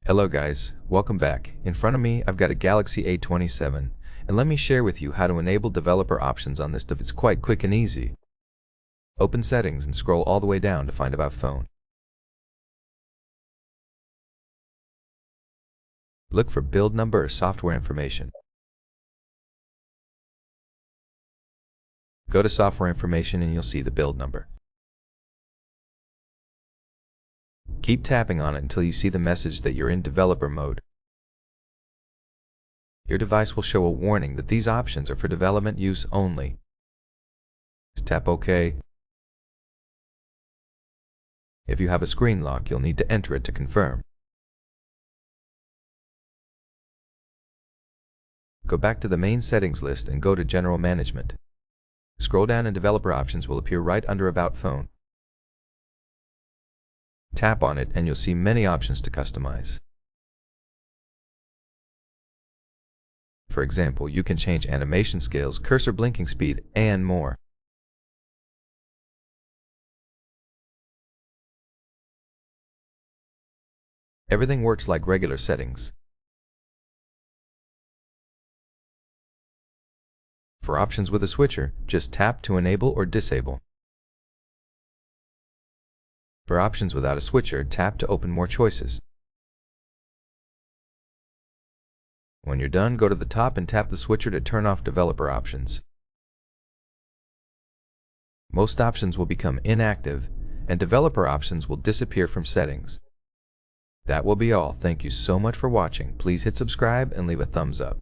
Hello guys, welcome back. In front of me I've got a Galaxy A27, and let me share with you how to enable developer options on this device. It's quite quick and easy. Open Settings and scroll all the way down to find About Phone. Look for Build Number or Software Information. Go to Software Information and you'll see the build number. Keep tapping on it until you see the message that you're in developer mode. Your device will show a warning that these options are for development use only. Tap OK. If you have a screen lock, you'll need to enter it to confirm. Go back to the main settings list and go to General Management. Scroll down and Developer Options will appear right under About Phone. Tap on it and you'll see many options to customize. For example, you can change animation scales, cursor blinking speed, and more. Everything works like regular settings. For options with a switcher, just tap to enable or disable. For options without a switcher, tap to open more choices. When you're done, go to the top and tap the switcher to turn off developer options. Most options will become inactive, and developer options will disappear from settings. That will be all. Thank you so much for watching. Please hit subscribe and leave a thumbs up.